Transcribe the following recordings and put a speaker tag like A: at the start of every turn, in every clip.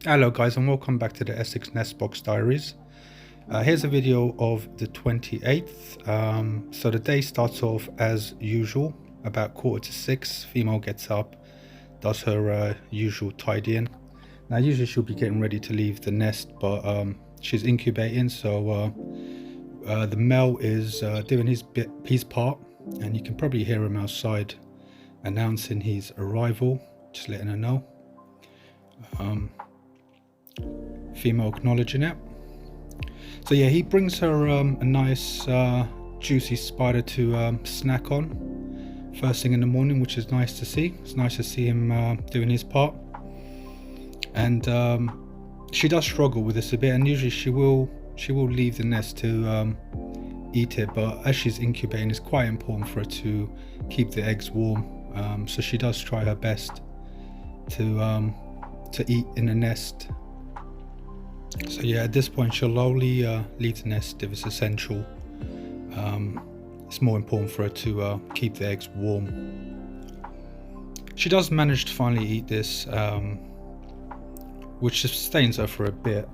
A: Hello guys, and welcome back to the Essex Nest Box Diaries. Here's a video of the 28th. So the day starts off as usual, about 5:45. Female gets up, does her usual tidying. Now usually she'll be getting ready to leave the nest, but she's incubating, so the male is doing his part, and you can probably hear him outside announcing his arrival, just letting her know. Female acknowledging it. So yeah, he brings her a nice juicy spider to snack on first thing in the morning, which is nice to see. It's nice to see him doing his part. And she does struggle with this a bit, and usually she will leave the nest to eat it, but as she's incubating, it's quite important for her to keep the eggs warm. So she does try her best to eat in the nest. So yeah, at this point she'll only leave the nest if it's essential. It's more important for her to keep the eggs warm. She does manage to finally eat this, which sustains her for a bit.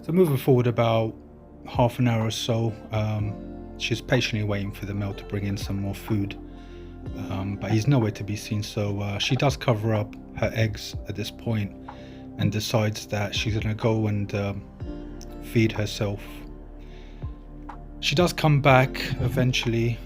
A: So moving forward about half an hour or so, she's patiently waiting for the male to bring in some more food, but he's nowhere to be seen. So she does cover up her eggs at this point and decides that she's gonna go and feed herself. She does come back eventually,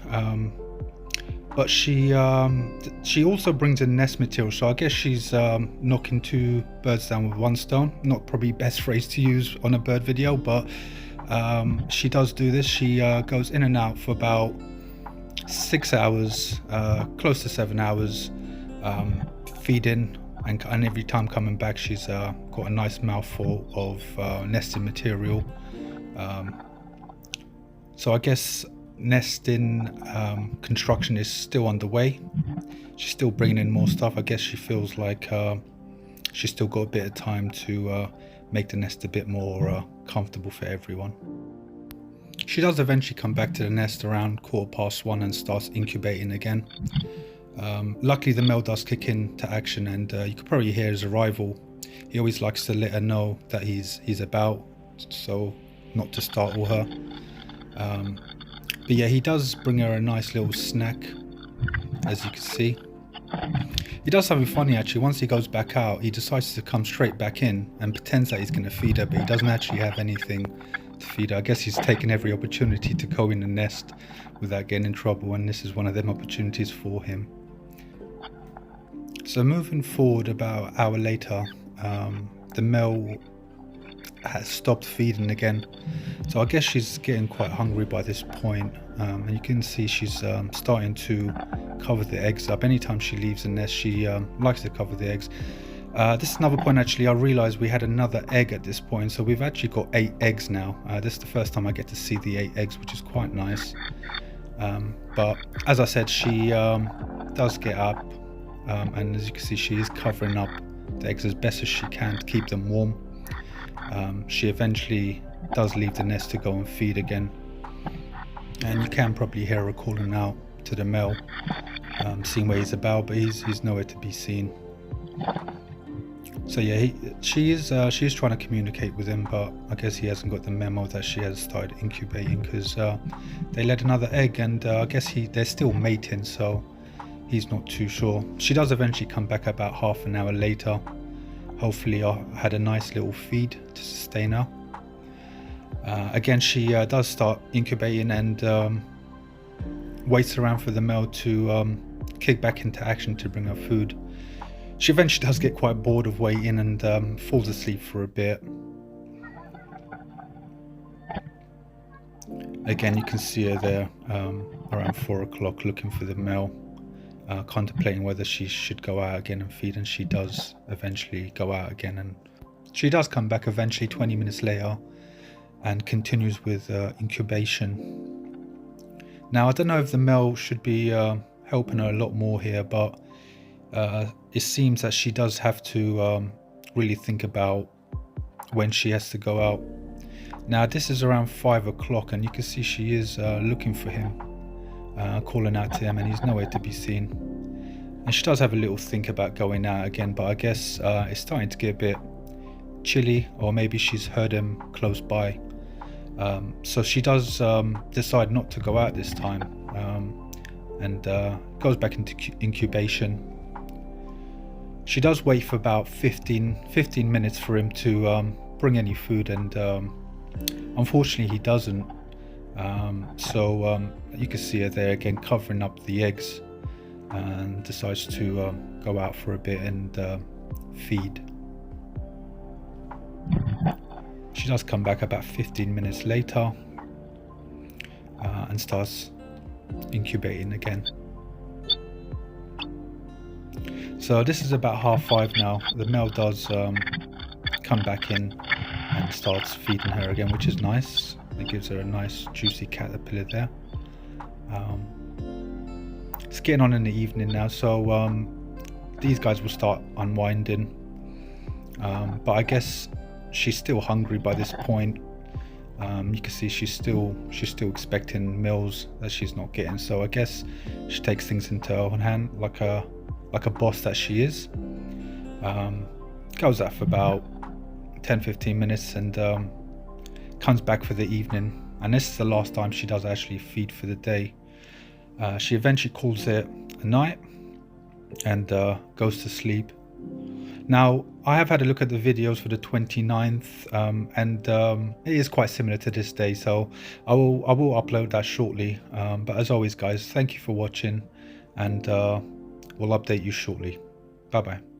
A: but she also brings in nest material, so I guess she's knocking two birds down with one stone. Not probably best phrase to use on a bird video, but she does do this. She goes in and out for about 6 hours, close to 7 hours, feeding, and every time coming back she's got a nice mouthful of nesting material. So I guess nesting construction is still underway. She's still bringing in more stuff. I guess she feels like she's still got a bit of time to make the nest a bit more comfortable for everyone. She does eventually come back to the nest around 1:15 and starts incubating again. Luckily the male does kick into action, and you could probably hear his arrival. He always likes to let her know that he's about, so not to startle her. But yeah, he does bring her a nice little snack, as you can see. He does something funny actually. Once he goes back out, he decides to come straight back in and pretends that he's going to feed her, but he doesn't actually have anything to feed her. I guess he's taken every opportunity to go in the nest without getting in trouble, and this is one of them opportunities for him. So moving forward about an hour later, the male has stopped feeding again, so I guess she's getting quite hungry by this point, and you can see she's starting to cover the eggs up. Anytime she leaves the nest, she likes to cover the eggs. This is another point actually. I realized we had another egg at this point, so we've actually got 8 eggs now. This is the first time I get to see the 8 eggs, which is quite nice. But as I said, she does get up, and as you can see, she is covering up the eggs as best as she can to keep them warm. She eventually does leave the nest to go and feed again, and you can probably hear her calling out to the male, seeing where he's about, but he's nowhere to be seen. So yeah, she is trying to communicate with him, but I guess he hasn't got the memo that she has started incubating, because they laid another egg, and I guess they're still mating, so he's not too sure. She does eventually come back about half an hour later. Hopefully I had a nice little feed to sustain her. Again, she does start incubating and waits around for the male to kick back into action to bring her food. She eventually does get quite bored of waiting and falls asleep for a bit. Again, you can see her there around 4 o'clock looking for the male, contemplating whether she should go out again and feed, and she does eventually go out again, and she does come back eventually 20 minutes later and continues with incubation. Now I don't know if the male should be helping her a lot more here, but it seems that she does have to really think about when she has to go out. Now this is around 5 o'clock, and you can see she is looking for him, calling out to him, and he's nowhere to be seen. And she does have a little think about going out again, but I guess it's starting to get a bit chilly, or maybe she's heard him close by. So she does decide not to go out this time, and goes back into incubation. She does wait for about 15 minutes for him to bring any food, and unfortunately he doesn't. So you can see her there again covering up the eggs, and decides to go out for a bit and feed. She does come back about 15 minutes later and starts incubating again. So this is about 5:30 now. The male does come back in and starts feeding her again, which is nice. It gives her a nice juicy caterpillar there. It's getting on in the evening now, so these guys will start unwinding, but I guess she's still hungry by this point. You can see she's still expecting meals that she's not getting, so I guess she takes things into her own hand like a boss that she is. Goes out for about 10-15 minutes and comes back for the evening, and this is the last time she does actually feed for the day. She eventually calls it a night and goes to sleep. Now, I have had a look at the videos for the 29th, and it is quite similar to this day, so I will upload that shortly. But as always, guys, thank you for watching, and we'll update you shortly. Bye bye.